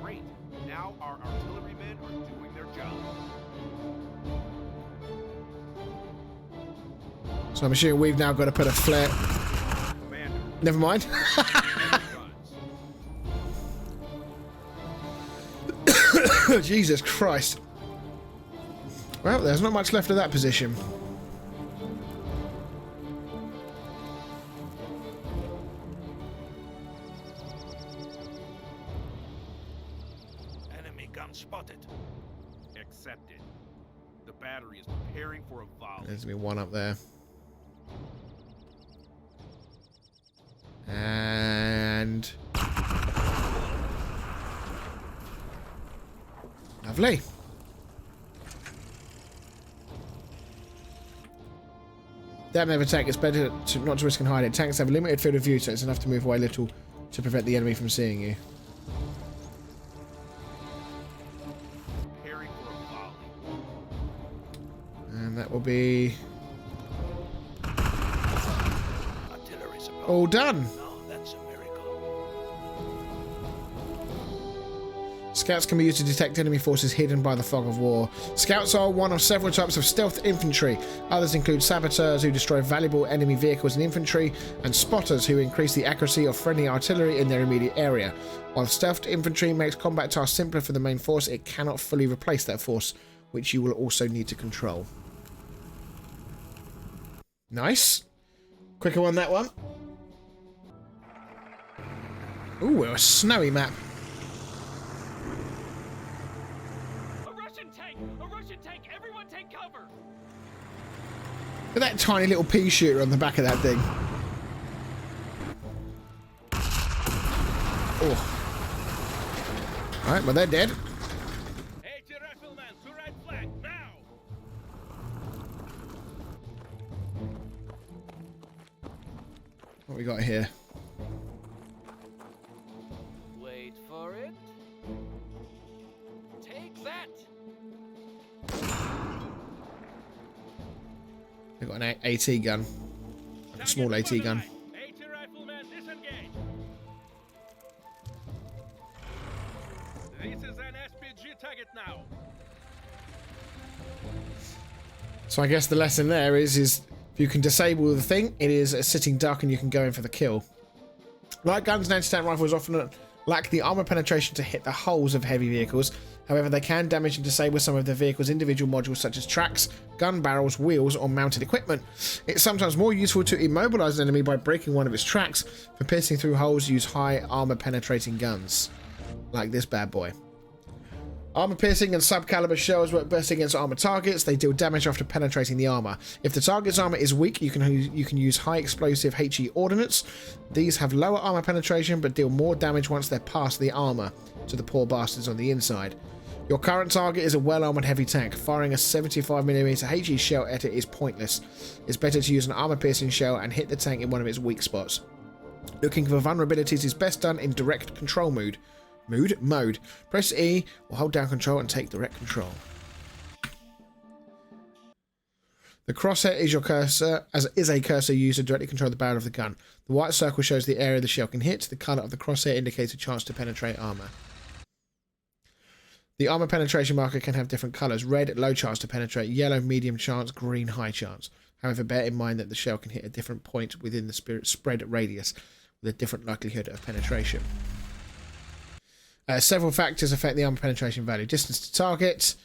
Great. Now our artillerymen are doing their job. So I'm assuming we've now got to put a flare. Commander, Never mind. guns. Jesus Christ. Well, there's not much left of that position. Enemy gun spotted. Accepted. The battery is preparing for a volley. There's gonna be one up there. And... lovely. Damn never tank. It's better not to risk and hide it. Tanks have a limited field of view, so it's enough to move away little to prevent the enemy from seeing you. Preparing for a volley. And that will be Artillery's above. all done. Now that's a miracle. Scouts can be used to detect enemy forces hidden by the fog of war. Scouts are one of several types of stealth infantry. Others include saboteurs, who destroy valuable enemy vehicles and infantry, and spotters, who increase the accuracy of friendly artillery in their immediate area. While stealth infantry makes combat tasks simpler for the main force, it cannot fully replace that force, which you will also need to control. Nice. Quicker one, that one. Ooh, a snowy map. A Russian tank! Everyone take cover! Look at that tiny little pea shooter on the back of that thing. Oh. Alright, well they're dead. AT rifleman to right flank now. What we got here? Wait for it. Take that! They've got an AT gun. Like a small AT gun. AT rifleman disengage. This is an SPG target now. So I guess the lesson there is if you can disable the thing, it is sitting duck and you can go in for the kill. Light guns and anti-tank rifles often lack the armor penetration to hit the hulls of heavy vehicles. However, they can damage and disable some of the vehicle's individual modules such as tracks, gun barrels, wheels, or mounted equipment. It's sometimes more useful to immobilize an enemy by breaking one of its tracks. For piercing through holes, use high armor penetrating guns, like this bad boy. Armor piercing and sub-caliber shells work best against armor targets. They deal damage after penetrating the armor. If the target's armor is weak, you can use high explosive HE ordnance. These have lower armor penetration but deal more damage once they're past the armor to the poor bastards on the inside. Your current target is a well-armored heavy tank. Firing a 75mm HE shell at it is pointless. It's better to use an armor-piercing shell and hit the tank in one of its weak spots. Looking for vulnerabilities is best done in direct control mode. Press E or hold down control and take direct control. The crosshair is your cursor, as is a cursor used to directly control the barrel of the gun. The white circle shows the area the shell can hit. The colour of the crosshair indicates a chance to penetrate armour. The armour penetration marker can have different colours. Red, low chance to penetrate. Yellow, medium chance. Green, high chance. However, bear in mind that the shell can hit a different point within the spread radius with a different likelihood of penetration. Several factors affect the armor penetration value. Distance to target.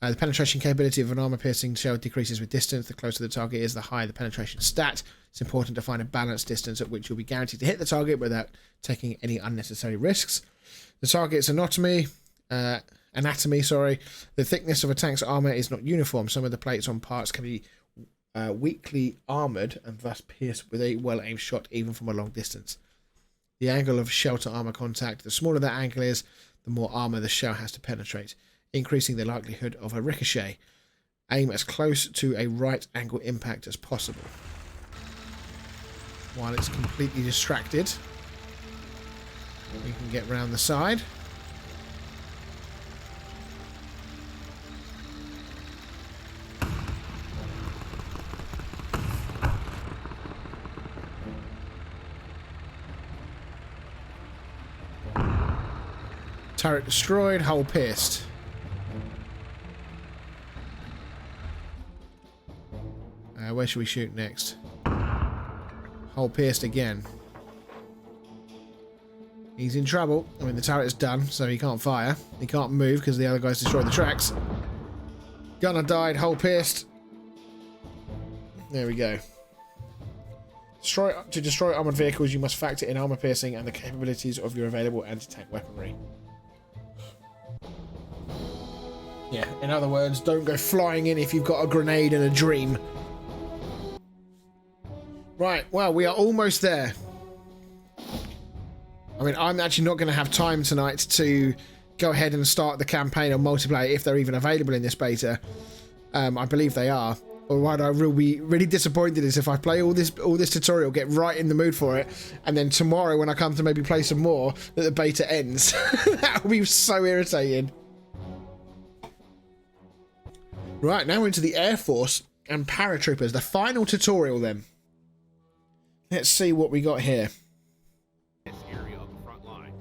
The penetration capability of an armor-piercing shell decreases with distance. The closer the target is, the higher the penetration stat. It's important to find a balanced distance at which you'll be guaranteed to hit the target without taking any unnecessary risks. The target's anatomy. The thickness of a tank's armor is not uniform. Some of the plates on parts can be weakly armored and thus pierced with a well-aimed shot even from a long distance. The angle of shell to armor contact. The smaller that angle is, the more armor the shell has to penetrate, increasing the likelihood of a ricochet. Aim as close to a right angle impact as possible. While it's completely distracted, we can get round the side. Turret destroyed, hull pierced. Where should we shoot next? Hull pierced again. He's in trouble. I mean, the turret's done, so he can't fire. He can't move because the other guys destroyed the tracks. Gunner died, hull pierced. There we go. To destroy armoured vehicles, you must factor in armour piercing and the capabilities of your available anti-tank weaponry. Yeah, in other words, don't go flying in if you've got a grenade and a dream. Right, well, we are almost there. I mean, I'm actually not going to have time tonight to go ahead and start the campaign or multiplayer if they're even available in this beta. I believe they are. Or what I will be really disappointed is if I play all this tutorial, get right in the mood for it, and then tomorrow when I come to maybe play some more, that the beta ends. That will be so irritating. Right, now we're into the Air Force and paratroopers. The final tutorial then. Let's see what we got here. This area of the front line.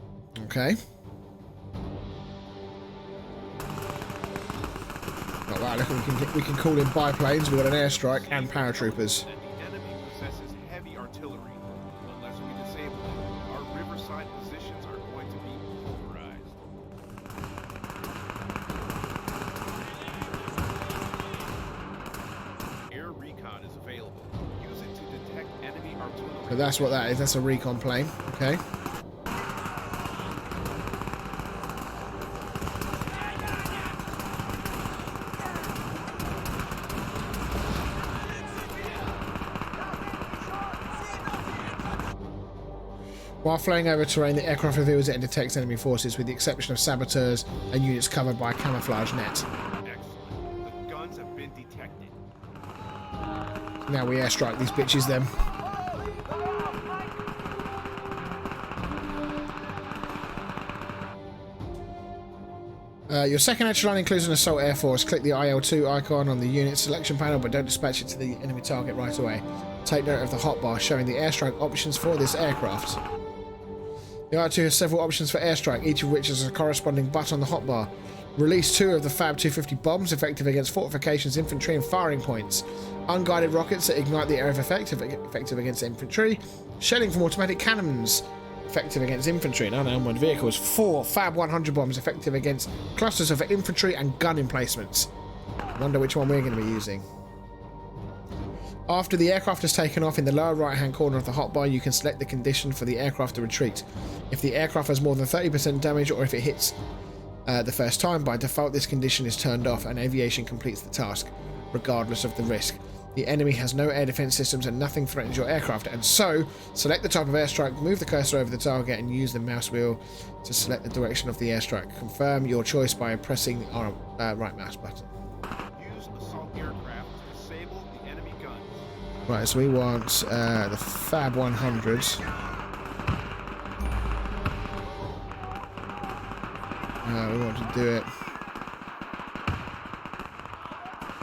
Okay. Oh wow, look, we can call in biplanes. We've got an airstrike and paratroopers. And the enemy possesses heavy artillery. Unless we disable it, our riverside positions are going to be pulverized. Air recon is available. Use it to detect enemy artillery. So that's what that is. That's a recon plane. Okay. While flying over terrain, the aircraft reveals it and detects enemy forces, with the exception of saboteurs and units covered by a camouflage net. Excellent. The guns have been detected. Now we airstrike these bitches then. Your second echelon includes an assault air force. Click the IL-2 icon on the unit selection panel, but don't dispatch it to the enemy target right away. Take note of the hotbar showing the airstrike options for this aircraft. The IL-2 has several options for airstrike, each of which has a corresponding button on the hotbar. Release 2 of the Fab 250 bombs, effective against fortifications, infantry and firing points. Unguided rockets that ignite the area of effect, effective against infantry. Shelling from automatic cannons. effective against infantry and unarmored vehicles. 4 Fab 100 bombs effective against clusters of infantry and gun emplacements. I wonder which one we're going to be using. After the aircraft has taken off, in the lower right hand corner of the hotbar you can select the condition for the aircraft to retreat. If the aircraft has more than 30% damage, or if it hits the first time, by default this condition is turned off and aviation completes the task, regardless of the risk. The enemy has no air defense systems and nothing threatens your aircraft, and so select the type of airstrike, move the cursor over the target and use the mouse wheel to select the direction of the airstrike. Confirm your choice by pressing the right mouse button. Use assault aircraft to disable the enemy guns. Right, so we want the Fab 100s. We want to do it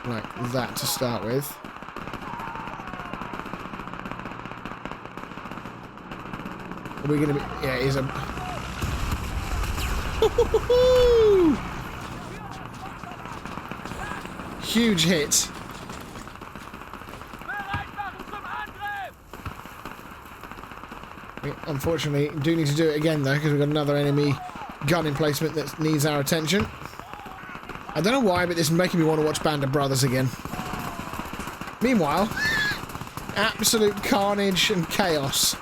like that to start with. Are we gonna be? Yeah, it is a. Huge hit. We unfortunately do need to do it again though, because we've got another enemy gun emplacement that needs our attention. I don't know why, but this is making me want to watch Band of Brothers again. Meanwhile, absolute carnage and chaos.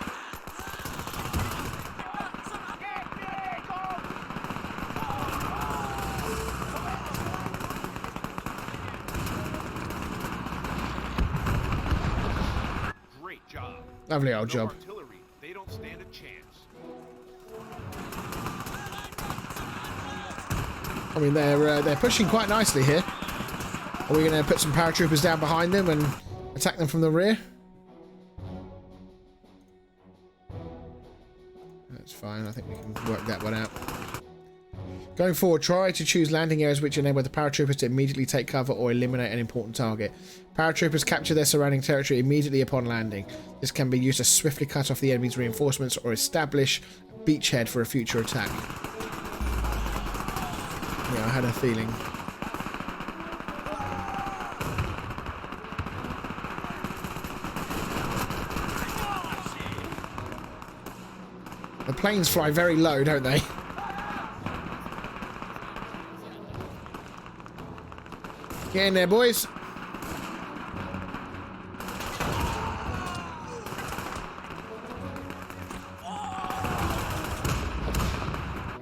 Great job. Lovely old job. Artillery, they don't stand a chance. I mean, they're pushing quite nicely here. Are we going to put some paratroopers down behind them and attack them from the rear? That's fine. I think we can work that one out. Going forward, try to choose landing areas which enable the paratroopers to immediately take cover or eliminate an important target. Paratroopers capture their surrounding territory immediately upon landing. This can be used to swiftly cut off the enemy's reinforcements or establish a beachhead for a future attack. Yeah, I had a feeling. The planes fly very low, don't they? Get in there, boys.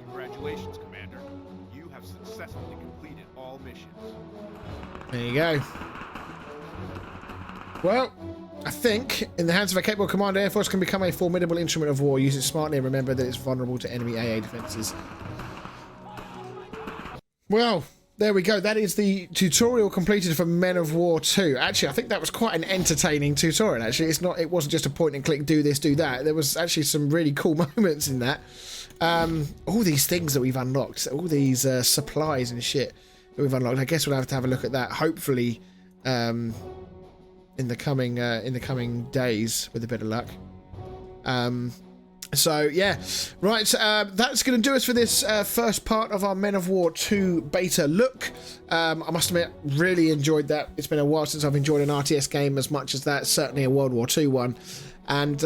Congratulations, Commander. You have successfully completed all missions. There you go. Well, I think in the hands of a capable commander, Air Force can become a formidable instrument of war. Use it smartly and remember that it's vulnerable to enemy AA defenses. Well, there we go. That is the tutorial completed for Men of War 2. Actually, I think that was quite an entertaining tutorial. Actually, it wasn't just a point and click, do this, do that. There was actually some really cool moments in that. All these things that we've unlocked, all these supplies and shit that we've unlocked. I guess we'll have to have a look at that. Hopefully, in the coming days, with a bit of luck. So yeah, right, that's going to do us for this first part of our Men of War 2 beta look. I must admit, really enjoyed that. It's been a while since I've enjoyed an RTS game as much as that, certainly a World War 2 one. And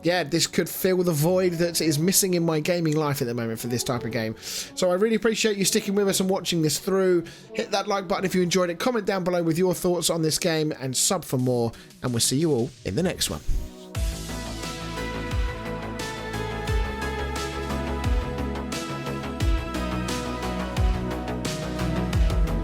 yeah, this could fill the void that is missing in my gaming life at the moment for this type of game. So I really appreciate you sticking with us and watching this through. Hit that like button if you enjoyed it, comment down below with your thoughts on this game, and sub for more, and we'll see you all in the next one.